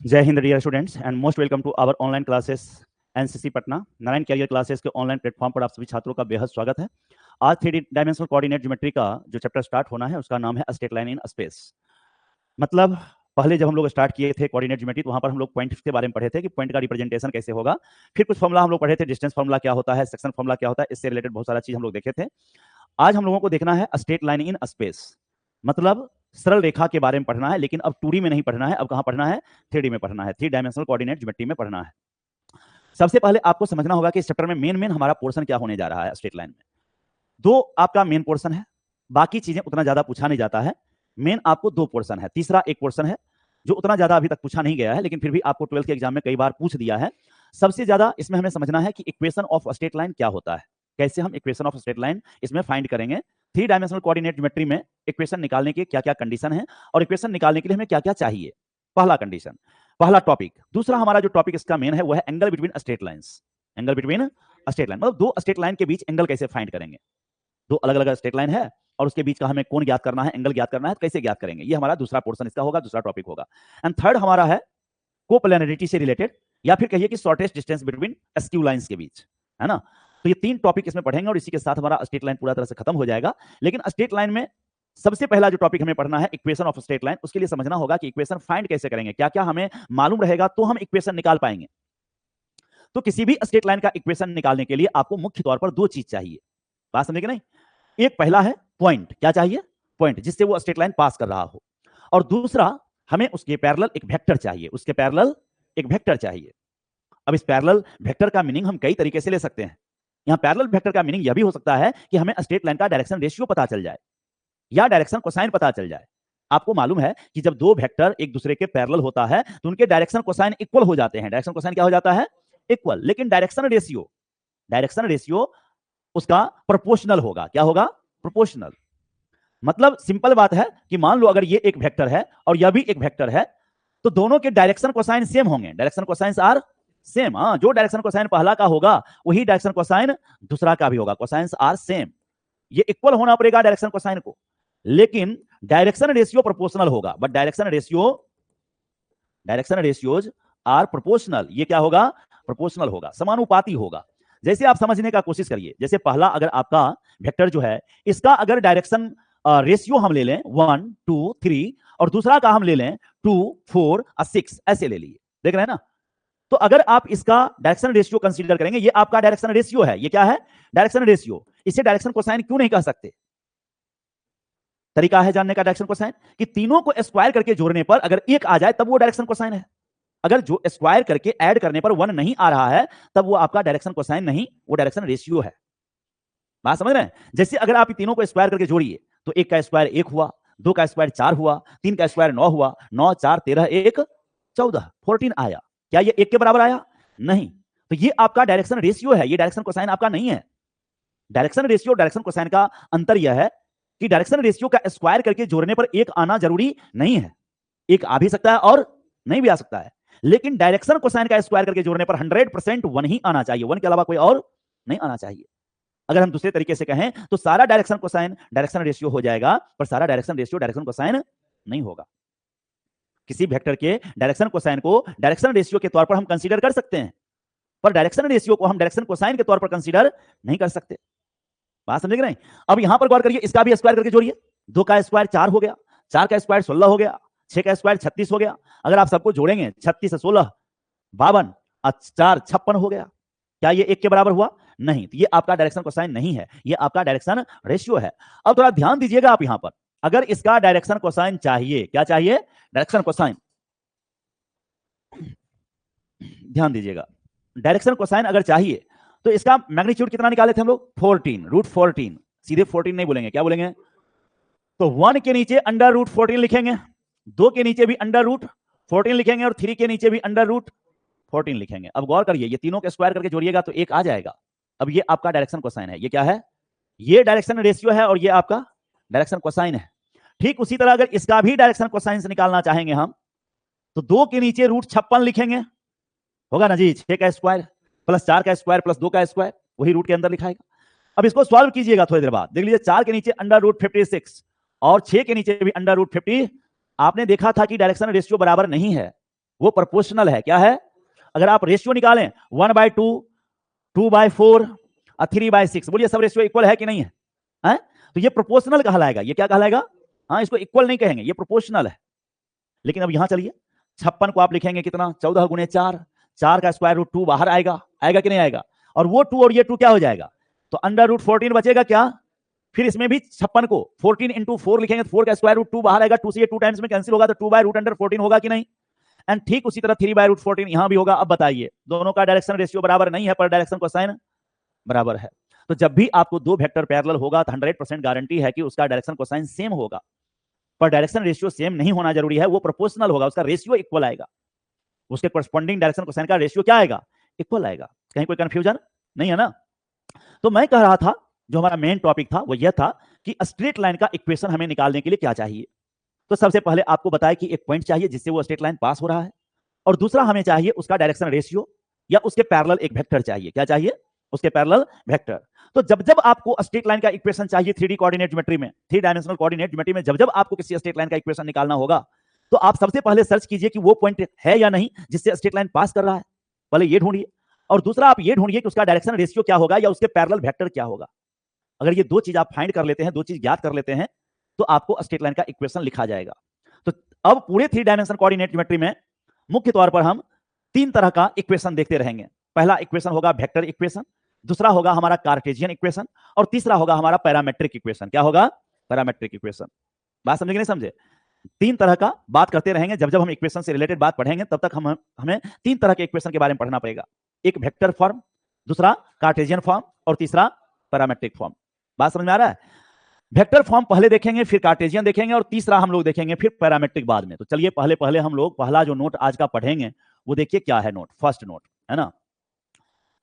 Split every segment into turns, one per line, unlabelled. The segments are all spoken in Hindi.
जय Hind dear students and most welcome to our online classes NCC Patna. Narayan career classes के ऑनलाइन प्लेटफॉर्म पर आप सभी छात्रों का बेहद स्वागत है। आज 3 डायमेंशनल कोऑर्डिनेट ज्योमेट्री का जो चैप्टर स्टार्ट होना है उसका नाम है स्ट्रेट लाइन इन स्पेस। मतलब पहले जब हम लोग स्टार्ट किए थे कोऑर्डिनेट ज्योमेट्री तो वहां पर हम लोग पॉइंट के बारे में पढ़े थे कि पॉइंट का रिप्रेजेंटेशन कैसे होगा। फिर कुछ फॉर्मुला हम लोग पढ़े थे, डिस्टेंस फॉर्मुला क्या होता है, सेक्शन फॉर्मुला क्या होता है, इससे रिलेटेड बहुत सारा चीज हम लोग देखे थे। आज हम लोगों को देखना है स्ट्रेट लाइन इन स्पेस, मतलब सरल रेखा के बारे में पढ़ना है, लेकिन अब 2D में नहीं पढ़ना है, अब कहां पढ़ना है, 3D में पढ़ना है, 3 डायमेंशनल कोऑर्डिनेट ज्योमेट्री में पढ़ना है। सबसे पहले आपको समझना होगा कि इस चैप्टर में मेन हमारा पोर्शन क्या होने जा रहा है। स्ट्रेट लाइन में दो आपका मेन पोर्शन है, बाकी चीजें उतना ज्यादा पूछा नहीं जाता है। मेन आपको दो पोर्शन है, तीसरा एक पोर्शन है जो उतना ज्यादा अभी तक पूछा नहीं गया है, लेकिन फिर भी आपको 12th के एग्जाम में कई बार पूछ दिया है। सबसे ज्यादा इसमें हमें समझना है कि इक्वेशन ऑफ स्ट्रेट लाइन क्या होता है, कैसे हम इक्वेशन ऑफ स्ट्रेट लाइन इसमें फाइंड करेंगे। 3 डायमेंशनल कोऑर्डिनेट ज्योमेट्री में इक्वेशन निकालने के क्या क्या कंडीशन है और इक्वेशन निकालने के लिए हमें क्या क्या चाहिए, पहला कंडीशन, पहला टॉपिक। दूसरा हमारा जो टॉपिक इसका मेन है वो है angle between straight lines. Angle between straight line मतलब दो स्ट्रेट लाइन के बीच एंगल कैसे फाइंड करेंगे। दो अलग अलग स्ट्रेट लाइन है और उसके बीच का हमें कोण ज्ञात करना है, एंगल ज्ञात करना है, कैसे ज्ञात करेंगे, ये हमारा दूसरा पोर्शन इसका होगा, दूसरा टॉपिक होगा। एंड थर्ड हमारा है कोप्लेनरिटी से रिलेटेड, या फिर कहिए कि shortest distance between skew lines के बीच, है ना। तो ये 3 टॉपिक इसमें पढ़ेंगे और इसी के साथ हमारा स्ट्रेट लाइन पूरा तरह से खत्म हो जाएगा। लेकिन स्ट्रेट लाइन में सबसे पहला जो टॉपिक हमें पढ़ना है इक्वेशन ऑफ स्ट्रेट लाइन, उसके लिए समझना होगा कि इक्वेशन फाइंड कैसे करेंगे, क्या क्या हमें मालूम रहेगा तो हम इक्वेशन निकाल पाएंगे। तो किसी भी स्ट्रेट लाइन का इक्वेशन निकालने के लिए आपको मुख्य तौर पर 2 चीज चाहिए, बात समझे कि नहीं। एक पहला है पॉइंट, क्या चाहिए, पॉइंट जिससे वो स्ट्रेट लाइन पास कर रहा हो, और दूसरा हमें उसके पैरेलल एक वेक्टर चाहिए, उसके पैरेलल एक वेक्टर चाहिए। अब इस पैरेलल वेक्टर का मीनिंग हम कई तरीके से ले सकते हैं। यहां पैरेलल वेक्टर का मीनिंग यह भी हो सकता है कि हमें स्ट्रेट लाइन का डायरेक्शन रेशियो पता चल जाए या डायरेक्शन कोसाइन पता चल जाए। आपको मालूम है कि जब दो वेक्टर एक दूसरे के पैरेलल होता है तो उनके डायरेक्शन कोसाइन इक्वल हो जाते हैं। डायरेक्शन कोसाइन क्या हो जाता है, इक्वल। लेकिन डायरेक्शन रेशियो उसका प्रोपोर्शनल होगा। क्या होगा, प्रोपोर्शनल। मतलब सिंपल बात है कि मान लो अगर ये एक वेक्टर है और यह भी एक वेक्टर है तो दोनों के डायरेक्शन कोसाइन सेम होंगे। Direction cosines are same. हाँ, जो डायरेक्शन कोसाइन पहला का होगा वही डायरेक्शन कोसाइन दूसरा का भी होगा। कोसाइंस आर सेम, ये इक्वल होना पड़ेगा डायरेक्शन कोसाइन को। लेकिन डायरेक्शन रेशियो प्रोपोर्शनल होगा, but direction ratios are proportional. ये क्या होगा, प्रोपोर्शनल होगा, समानुपाती होगा। जैसे आप समझने का कोशिश करिए, जैसे पहला अगर आपका वेक्टर जो है इसका अगर डायरेक्शन रेशियो हम ले लें 1 2 3 और दूसरा का हम ले लें 2 4 और 6, ऐसे ले लिए, देख रहे हैं ना। तो अगर आप इसका डायरेक्शन रेशियो कंसीडर करेंगे, ये आपका डायरेक्शन रेशियो है, ये क्या है, डायरेक्शन रेशियो। इसे डायरेक्शन कोसाइन क्यों नहीं कह सकते, तरीका है जानने का डायरेक्शन कोसाइन कि तीनों को स्क्वायर करके जोड़ने पर अगर एक आ जाए तब वो डायरेक्शन कोसाइन है। अगर जो स्क्वायर करके ऐड करने पर 1 नहीं आ रहा है तब वो आपका डायरेक्शन कोसाइन नहीं, वो डायरेक्शन रेशियो है। बात समझ रहे हैं। जैसे अगर आप तीनों को स्क्वायर करके जोड़िए तो 1 का स्क्वायर 1 हुआ, 2 का स्क्वायर 4 हुआ, 3 का स्क्वायर 9 हुआ, 9 4 13 1 14 14 आया। क्या ये 1 के बराबर आया, नहीं। तो ये आपका डायरेक्शन रेशियो है, ये डायरेक्शन कोसाइन आपका नहीं है। डायरेक्शन रेशियो डायरेक्शन कोसाइन का अंतर यह है कि डायरेक्शन रेशियो का स्क्वायर करके जोड़ने पर 1 आना जरूरी नहीं है, 1 आ भी सकता है और नहीं भी आ सकता है। लेकिन डायरेक्शन कोसाइन का स्क्वायर करके जोड़ने पर 100% 1 ही आना चाहिए, 1 के अलावा कोई और नहीं आना चाहिए। अगर हम दूसरे तरीके से कहें तो सारा डायरेक्शन कोसाइन डायरेक्शन रेशियो हो जाएगा, पर सारा डायरेक्शन रेशियो डायरेक्शन कोसाइन नहीं होगा। किसी वेक्टर के डायरेक्शन कोसाइन को डायरेक्शन रेशियो के तौर पर हम कंसीडर कर सकते हैं, पर डायरेक्शन रेशियो को हम डायरेक्शन कोसाइन के तौर पर कंसीडर नहीं कर सकते। बात समझे कि नहीं। अब यहां पर गौर करिए, इसका भी स्क्वायर करके जोड़िए, 2 का स्क्वायर 4 हो गया, 4 का स्क्वायर 16 हो गया, 6 का स्क्वायर 36 हो गया। अगर आप सबको जोड़ेंगे 36 से 16 52 और 4 56 हो गया। क्या ये 1 के बराबर हुआ, नहीं। तो ये आपका डायरेक्शन कोसाइन नहीं है, ये आपका डायरेक्शन रेशियो है। अब थोड़ा ध्यान दीजिएगा आप यहां पर, अगर इसका डायरेक्शन कोसाइन चाहिए, क्या चाहिए, डायरेक्शन कोसाइन, ध्यान दीजिएगा, डायरेक्शन कोसाइन अगर चाहिए तो इसका मैग्नीट्यूड कितना निकाले थे हम लोग, 14 √14। सीधे 14 नहीं बोलेंगे, क्या बोलेंगे, तो 1 के नीचे अंडर √14 लिखेंगे, 2 के नीचे भी अंडर √14 लिखेंगे और 3 के नीचे भी अंडर √14 लिखेंगे। अब गौर करिए, ये तीनों के स्क्वायर करके जोड़िएगा तो 1 आ जाएगा। अब ये आपका डायरेक्शन कोसाइन है, ये क्या है, ये डायरेक्शन रेशियो है और ये आपका डायरेक्शन कोसाइन है। ठीक उसी तरह अगर इसका भी डायरेक्शन कोसाइन से निकालना चाहेंगे हम तो 2 के नीचे √56 लिखेंगे, होगा ना जी, 6 का स्क्वायर प्लस 4 का स्क्वायर प्लस 2 का स्क्वायर, वही रूट के अंदर लिखाएगा। अब इसको सॉल्व कीजिएगा थोड़ी देर बाद, देख लीजिए 4 के नीचे अंडर √56 और 6 के नीचे भी अंडर √50। आपने देखा था कि डायरेक्शन रेशियो बराबर नहीं है, वो प्रोपोर्शनल है। क्या है? अगर आप रेशियो निकालें 1/2, 2/4 और 3/6, बोलिए सब रेशियो इक्वल है कि नहीं है? तो ये प्रोपोर्शनल कहलाएगा। ये क्या कहलाएगा? हाँ, इसको इक्वल नहीं कहेंगे, ये प्रोपोर्शनल है। लेकिन अब यहां चलिए, 56 को आप लिखेंगे कितना? 14 गुणे 4, 4 का स्क्वायर रूट 2 बाहर आएगा, आएगा कि नहीं आएगा? और वो 2 और ये 2 क्या हो जाएगा? तो √14 बचेगा क्या? फिर इसमें भी 56 को 14 × 4 लिखेंगे तो 4 का स्क्वायर रूट 2 बाहर आएगा, 2 से ये 2 टाइम्स में कैंसिल होगा तो 2/√14 होगा कि नहीं? एंड ठीक उसी तरह 3/√14 यहां भी होगा। अब बताइए, दोनों का डायरेक्शन रेशियो बराबर नहीं है, पर डायरेक्शन कोसाइन बराबर है। तो जब भी आपको दो वेक्टर पैरेलल होगा तो 100% गारंटी है कि उसका डायरेक्शन कोसाइन सेम होगा। पर डायरेक्शन रेशियो सेम नहीं होना जरूरी है, वो प्रोपोर्शनल होगा, उसका रेशियो इक्वल आएगा, उसके कॉरस्पॉन्डिंग डायरेक्शन कोसाइन का रेशियो क्या आएगा? इक्वल आएगा। कहीं कोई कंफ्यूजन नहीं है ना? तो मैं कह रहा था, जो हमारा मेन टॉपिक था वो यह था कि स्ट्रेट लाइन का इक्वेशन हमें निकालने के लिए क्या चाहिए। तो सबसे पहले आपको बताया कि एक पॉइंट चाहिए जिससे वो स्ट्रेट लाइन पास हो रहा है, और दूसरा हमें चाहिए उसका डायरेक्शन रेशियो या उसके पैरेलल एक वेक्टर चाहिए। क्या चाहिए? उसके पैरेलल वेक्टर। तो जब जब आपको स्ट्रेट लाइन का इक्वेशन चाहिए 3D कोऑर्डिनेट ज्योमेट्री में, 3 डायमेंशनल कोऑर्डिनेट ज्योमेट्री में, जब जब आपको किसी स्ट्रेट लाइन का इक्वेशन निकालना होगा तो आप सबसे पहले सर्च कीजिए कि वो पॉइंट है या नहीं जिससे स्ट्रेट लाइन पास कर रहा है, पहले ये ढूंढिए। और दूसरा आप ये ढूंढिए कि उसका डायरेक्शन रेशियो क्या होगा या उसके पैरेलल वेक्टर क्या होगा। अगर ये दो चीज आप फाइंड कर लेते हैं, दो चीज ज्ञात कर लेते हैं, तो आपको स्ट्रेट लाइन का इक्वेशन लिखा जाएगा। तो अब पूरे 3 डायमेंशन कोऑर्डिनेट ज्योमेट्री में मुख्य तौर पर हम 3 तरह का इक्वेशन देखते रहेंगे। पहला इक्वेशन होगा वेक्टर इक्वेशन, दूसरा होगा हमारा कार्टेशियन इक्वेशन, और तीसरा होगा हमारा पैरामेट्रिक इक्वेशन। क्या होगा? Parametric equation. बात समझे कि नहीं समझे? 3 तरह का बात करते रहेंगे। जब जब हम इक्वेशन से रिलेटेड बात पढ़ेंगे तब तक हमें 3 तरह के इक्वेशन के बारे में पढ़ना पड़ेगा। एक वेक्टर फॉर्म, दूसरा कार्टेशियन फॉर्म, और तीसरा पैरामेट्रिक फॉर्म। बात समझ में आ रहा है? वेक्टर फॉर्म पहले देखेंगे, फिर कार्टेशियन देखेंगे, और तीसरा हम लोग देखेंगे फिर पैरामेट्रिक बाद में। तो चलिए पहले हम लोग पहला जो नोट आज का पढ़ेंगे वो देखिए क्या है। नोट, फर्स्ट नोट है ना,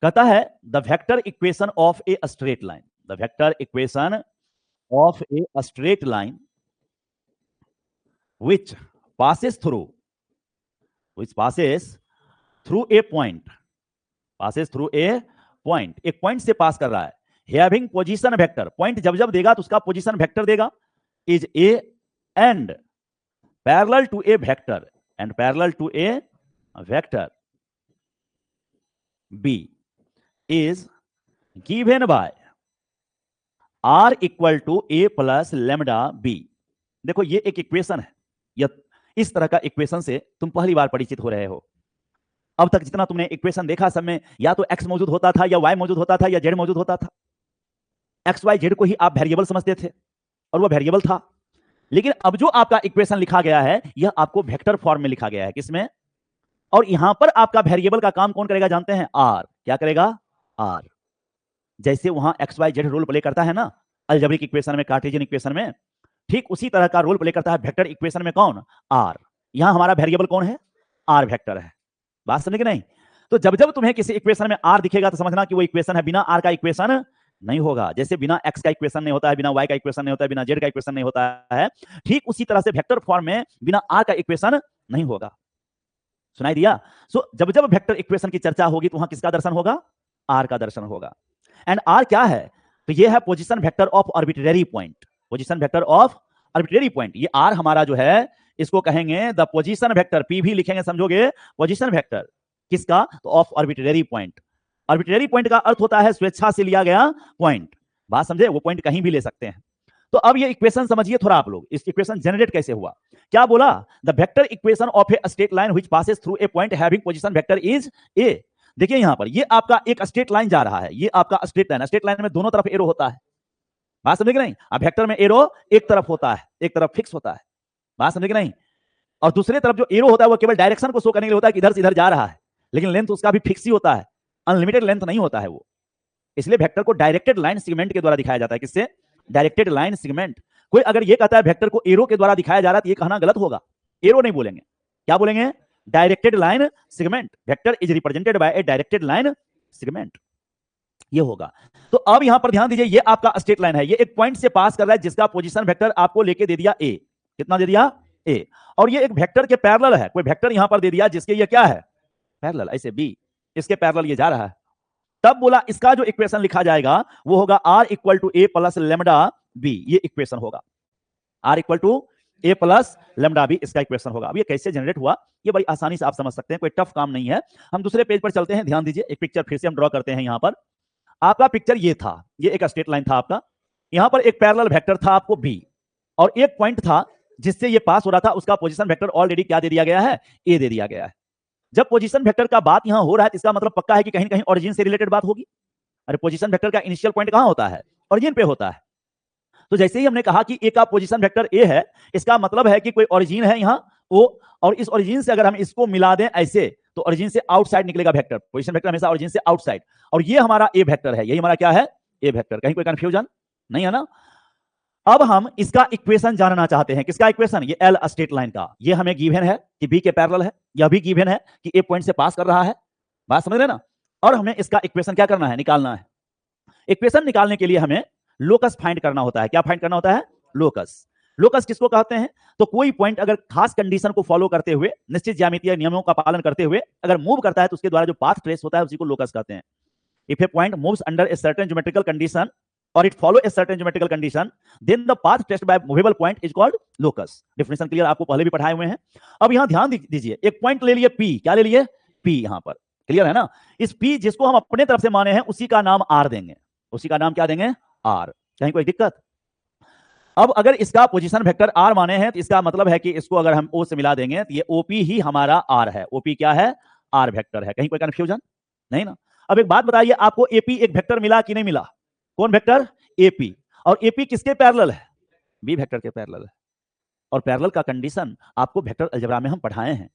कहता है the vector equation of a straight line, the vector equation of a straight line which passes through a point, एक पॉइंट से पास कर रहा है, हैविंग पोजीशन वेक्टर, पॉइंट जब जब देगा तो उसका पोजीशन वेक्टर देगा, is a and parallel to a vector b is given by r equal to a plus lambda b. देखो ये एक इक्वेशन है, या इस तरह का इक्वेशन से तुम पहली बार परिचित हो रहे हो। अब तक जितना तुमने इक्वेशन देखा सब में या तो x मौजूद होता था, या y मौजूद होता था, या z मौजूद होता था। x y z को ही आप वेरिएबल समझते थे और वो वेरिएबल था। लेकिन अब जो आपका इक्वेशन लिखा गया है यह आपको वेक्टर फॉर्म में लिखा गया है। किसमें? और यहां पर आपका वेरिएबल का काम कौन करेगा जानते हैं? r। क्या करेगा? r। जैसे वहां x y z role play करता है ना अलजेब्रिक इक्वेशन में, कार्टेशियन इक्वेशन में, ठीक उसी तरह का रोल प्ले करता है वेक्टर इक्वेशन में। कौन? r। यहां हमारा वेरिएबल कौन है? r वेक्टर है। बात समझे कि नहीं? तो जब जब तुम्हें किसी इक्वेशन में r दिखेगा तो समझना कि वो इक्वेशन है, बिना r का इक्वेशन नहीं होगा। जैसे बिना x का इक्वेशन नहीं होता है, बिना y का इक्वेशन नहीं होता है, बिना z का इक्वेशन नहीं होता है, ठीक उसी तरह से वेक्टर फॉर्म में बिना r का इक्वेशन नहीं होगा। सुनाई दिया? सो जब जब वेक्टर इक्वेशन की चर्चा होगी तो वहां किसका दर्शन होगा? r का दर्शन होगा। एंड r क्या है? तो ये है position vector of arbitrary point, position vector of arbitrary point. ये r हमारा जो है इसको कहेंगे द पोजीशन वेक्टर, p भी लिखेंगे समझोगे, पोजीशन वेक्टर किसका? तो of arbitrary point. Arbitrary point का अर्थ होता है स्वेच्छा से लिया गया पॉइंट। बात समझे? वो पॉइंट कहीं भी ले सकते हैं। तो अब ये इक्वेशन समझिए थोड़ा आप लोग, इस इक्वेशन जनरेट कैसे हुआ। क्या बोला? The vector equation of a straight line which passes through a point having position vector is a. देखिए यहां पर ये आपका एक स्ट्रेट लाइन जा रहा है, ये आपका स्ट्रेट लाइन, स्ट्रेट लाइन में दोनों तरफ एरो होता है। बात समझे कि नहीं? अब वेक्टर में एरो एक तरफ होता है, एक तरफ फिक्स होता है। बात समझे कि नहीं? और दूसरी तरफ जो एरो होता है वो केवल डायरेक्शन को शो करने के लिए होता है कि इधर से इधर जा रहा है, लेकिन लेंथ उसका भी फिक्स ही होता है, अनलिमिटेड लेंथ नहीं होता है वो। इसलिए वेक्टर को डायरेक्टेड लाइन सेगमेंट के द्वारा दिखाया जाता है। किससे? Directed line segment. कोई अगर ये कहता है वेक्टर को एरो के द्वारा दिखाया जा रहा है तो ये कहना गलत होगा। एरो नहीं बोलेंगे, क्या बोलेंगे? Directed line segment. Vector is represented by A directed line segment, ये होगा। तो अब यहां पर ध्यान दीजिए, ये आपका स्ट्रेट लाइन है, ये एक पॉइंट से पास कर रहा है जिसका पोजीशन वेक्टर आपको लेके दे दिया ए। कितना दे दिया? ए। और ये एक वेक्टर के पैरेलल है, कोई वेक्टर यहां पर दे दिया जिसके ये क्या है? पैरेलल, ऐसे बी, इसके पैरेलल ये जा रहा है। तब बोला इसका जो इक्वेशन लिखा जाएगा वो होगा r equal to a plus lambda b. ये इक्वेशन होगा, r equal to a plus lambda b इसका इक्वेशन होगा। अब ये कैसे जनरेट हुआ ये बड़ी आसानी से आप समझ सकते हैं, कोई टफ काम नहीं है। हम दूसरे पेज पर चलते हैं, ध्यान दीजिए, एक पिक्चर फिर से हम ड्रॉ करते हैं। यहां पर आपका पिक्चर ये था, ये एक स्ट्रेट लाइन था आपका, यहां पर एक पैरेलल वेक्टर था आपको बी, और एक पॉइंट था जिससे ये पास हो रहा था, उसका पोजीशन वेक्टर ऑलरेडी क्या दे दिया गया है, ए दे दिया गया है। जब पोजीशन वेक्टर का बात यहां हो रहा है तो इसका मतलब पक्का है कि कहीं ना कहीं ओरिजिन से रिलेटेड बात होगी। अरे पोजीशन वेक्टर का इनिशियल पॉइंट कहां होता है, ओरिजिन पे होता है। तो जैसे ही हमने कहा कि ए का पोजीशन वेक्टर ए है, इसका मतलब है कि कोई ओरिजिन है यहां ओ, और इस ओरिजिन से अगर हम इसको मिला दें ऐसे तो ओरिजिन से आउटसाइड निकलेगा वेक्टर। पोजीशन वेक्टर हमेशा ओरिजिन से आउटसाइड, और ये हमारा ए वेक्टर है, यही हमारा क्या है, ए वेक्टर। कहीं कोई कंफ्यूजन नहीं है ना। अब हम इसका इक्वेशन जानना चाहते हैं। किसका इक्वेशन, ये एल स्ट्रेट लाइन का। ये हमें गिवन है कि बी के पैरेलल है, यह भी गिवन है कि ए पॉइंट से पास कर रहा है, बात समझ रहे ना। और हमें इसका इक्वेशन क्या करना है, निकालना है। इक्वेशन निकालने के लिए हमें लोकस फाइंड करना होता है। क्या फाइंड करना होता है, लोकस। लोकस किसको कहते हैं, तो कोई पॉइंट अगर खास कंडीशन को फॉलो करते हुए, निश्चित ज्यामितीय नियमों का पालन करते हुए अगर मूव करता है तो उसके द्वारा जो पाथ ट्रेस होता है उसी को लोकस कहते हैं। If A point moves under a certain geometrical condition or it follow a certain geometrical condition, then the path traced by movable point is called locus. Definition clear, आपको पहले भी पढ़ाए हुए हैं। अब यहां ध्यान दीजिए, एक पॉइंट ले लिए P, क्या ले लिए P, यहां पर क्लियर है ना। इस P जिसको हम अपने तरफ से माने हैं उसी का नाम R देंगे, उसी का नाम क्या देंगे, R। कहीं कोई दिक्कत। अब अगर इसका पोजीशन वेक्टर R माने हैं तो इसका मतलब है कि इसको अगर हम O से मिला देंगे तो ये OP ही हमारा R है। OP क्या है, R वेक्टर है। कहीं कोई कंफ्यूजन नहीं ना। अब एक बात बताइए, आपको AP एक वेक्टर मिला कि नहीं मिला, कौन वेक्टर, एपी। और एपी किसके पैरेलल है, बी वेक्टर के पैरेलल है। और पैरेलल का कंडीशन आपको वेक्टर अलजेब्रा में हम पढ़ाए हैं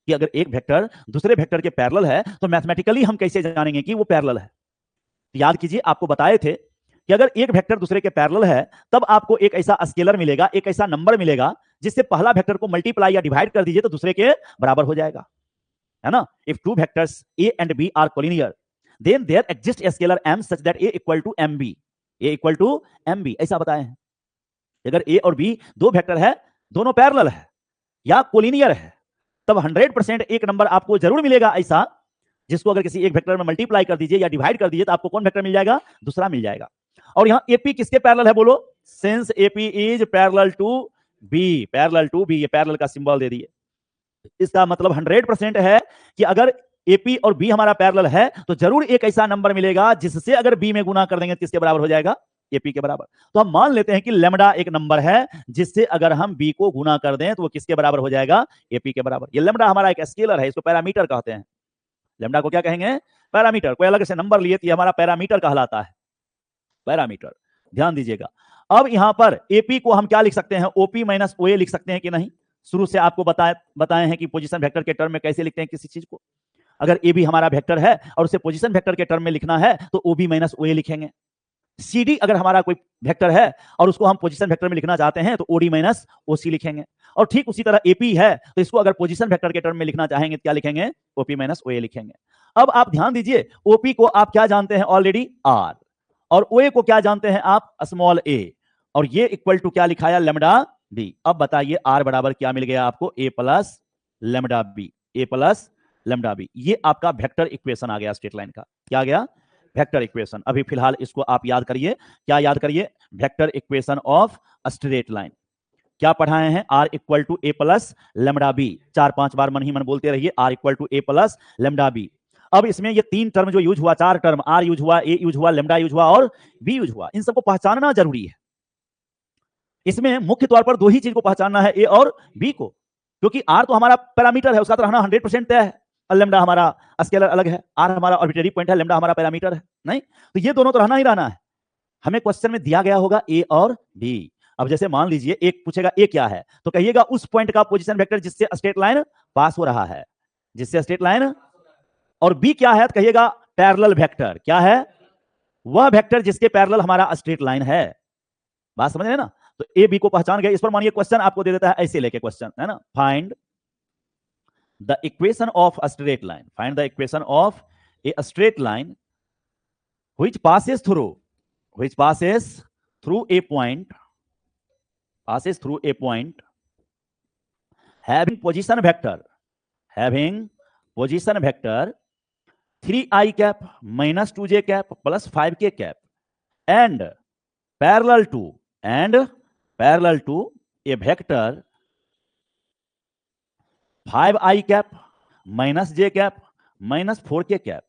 कि अगर एक वेक्टर दूसरे वेक्टर के पैरेलल है तो मैथमेटिकली हम कैसे जानेंगे कि वो पैरेलल है। याद कीजिए, आपको बताए थे कि अगर एक वेक्टर दूसरे के पैरेलल है तब आपको एक ऐसा स्केलर मिलेगा, एक ऐसा नंबर मिलेगा जिससे पहला वेक्टर को मल्टीप्लाई या डिवाइड कर दीजिए तो दूसरे के बराबर हो जाएगा, है ना। If two vectors a and b are collinear then there exists a scalar m such that a equal to mb, a equal to mb, ऐसा बताए हैं। अगर a और b दो वेक्टर है, दोनों पैरेलल है या कोलिनियर है, तब 100% एक नंबर आपको जरूर मिलेगा ऐसा जिसको अगर किसी एक वेक्टर में मल्टीप्लाई कर दीजिए या डिवाइड कर दीजिए तो आपको कौन वेक्टर मिल जाएगा, दूसरा मिल जाएगा। और यहां AP किसके पैरेलल है बोलो, since AP is parallel to B, parallel to B, ये पैरेलल का सिंबल दे दिए। इसका मतलब 100% है कि अगर AP और B हमारा पैरेलल है तो जरूर एक ऐसा नंबर मिलेगा जिससे अगर B में गुना कर देंगे तो किसके बराबर हो जाएगा, AP के बराबर। तो हम मान लेते हैं कि लेमडा एक नंबर है जिससे अगर हम B को गुना कर दें तो वो किसके बराबर हो जाएगा, AP के बराबर। ये लेमडा हमारा एक स्केलर है, इसको पैरामीटर कहते हैं। लेमडा को क्या कहेंगे, पैरामीटर। कोई अलग से नंबर लिए तो ये हमारा पैरामीटर कहलाता है, पैरामीटर। ध्यान दीजिएगा। अब यहां पर AP को हम क्या लिख सकते हैं, OP माइनस OA लिख सकते हैं कि नहीं। शुरू से आपको बताए हैं कि पोजीशन वेक्टर के टर्म में कैसे लिखते हैं किसी चीज को। अगर ए भी हमारा वेक्टर है और उसे पोजीशन वेक्टर के टर्म में लिखना है तो OB माइनस OA लिखेंगे। CD अगर हमारा कोई वेक्टर है और उसको हम पोजीशन वेक्टर में लिखना चाहते हैं तो OD माइनस OC लिखेंगे। और ठीक उसी तरह AP है तो इसको अगर पोजीशन वेक्टर के टर्म में लिखना चाहेंगे तो क्या लिखेंगे, OP माइनस OA लिखेंगे। अब आप ध्यान दीजिए, OP को आप क्या जानते हैं ऑलरेडी, R, और OA को क्या जानते हैं आप, स्मॉल a, और ये इक्वल टू क्या लिखाया, लेमडा b। अब बताइए R बराबर क्या मिल गया आपको, a plus lambda b, a plus lambda b. ये आपका वेक्टर इक्वेशन आ गया स्ट्रेट लाइन का। क्या आ गया, वेक्टर इक्वेशन। अभी फिलहाल इसको आप याद करिए, क्या याद करिए, vector equation of straight line. क्या पढ़ाए हैं, R equal to a plus lambda b. 4-5 बार मन ही मन बोलते रहिए, R equal to a plus lambda b. अब इसमें ये 3 टर्म जो यूज हुआ, 4 टर्म, R यूज हुआ, A यूज हुआ, लेमडा यूज हुआ और B यूज हुआ, इन सबको पहचानना जरूरी है। इसमें मुख्य तौर पर 2 ही चीज को पहचानना है, A और B को, क्योंकि R तो हमारा पैरामीटर है, उसका तो रहना 100% तय है। लेमडा हमारा स्केलर अलग है, R हमारा आर्बिट्रेरी पॉइंट है, लेमडा हमारा पैरामीटर है। नहीं तो ये दोनों तो रहना ही रहना है। हमें क्वेश्चन में दिया गया होगा A और B। अब जैसे मान लीजिए एक पूछेगा A क्या है, तो कहिएगा उस पॉइंट का पोजीशन वेक्टर जिससे स्ट्रेट लाइन पास हो रहा है, जिससे स्ट्रेट लाइन। और B क्या है, तो कहिएगा पैरेलल वेक्टर। क्या है, वह वेक्टर जिसके पैरेलल हमारा स्ट्रेट लाइन है। बात समझ रहे हैं ना। तो A B को पहचान गए। इस पर मानिए क्वेश्चन आपको दे देता है ऐसे लेके क्वेश्चन, है ना, find the equation of a straight line, find the equation of a straight line which passes through a point, having position vector 3i cap minus 2j cap plus 5k cap and parallel to a vector 5i cap minus J cap minus 4k cap.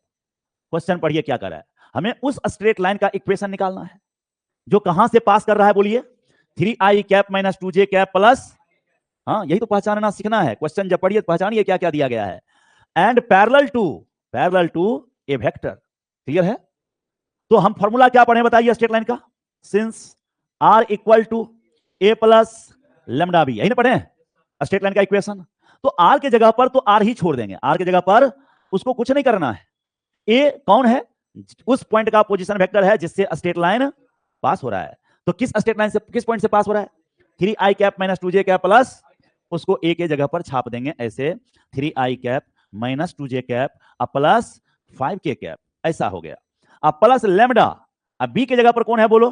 Question पढ़िए क्या कर रहा है, हमें उस स्ट्रेट लाइन का इक्वेशन निकालना है जो कहां से पास कर रहा है, बोलिए 3i cap minus 2j cap plus, हाँ यही तो पहचानना सीखना है। क्वेश्चन जब पढ़िए पहचानिए क्या क्या दिया गया है। And parallel to a vector, clear है। तो हम फॉर्मूला क्या पढ़े बताइए स्ट्रेट लाइन का, since r equal to a plus lambda b, यही ना पढ़े स्ट्रेट लाइन का इक्वेशन। तो आर के जगह पर तो आर ही छोड़ देंगे, आर के जगह पर उसको कुछ नहीं करना है। ए कौन है, उस पॉइंट का पोजीशन वेक्टर है जिससे स्ट्रेट लाइन पास हो रहा है। तो किस स्ट्रेट लाइन से, किस पॉइंट से पास हो रहा है, 3i cap minus 2j cap plus, उसको ए के जगह पर छाप देंगे ऐसे 3i cap minus 2j cap plus 5k cap, ऐसा हो गया। अब प्लस लेमडा, अब बी के जगह पर कौन है बोलो,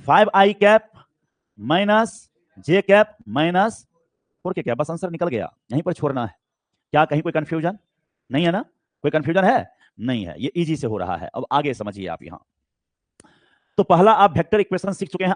5i cap minus j cap minus 4k cap, बस आंसर निकल गया, यहीं पर छोड़ना है। क्या कहीं कोई कंफ्यूजन नहीं है ना, कोई कंफ्यूजन है नहीं है, ये इजी से हो रहा है। अब आगे समझिए आप यहां, तो पहला आप वेक्टर इक्वेशन सीख चुके हैं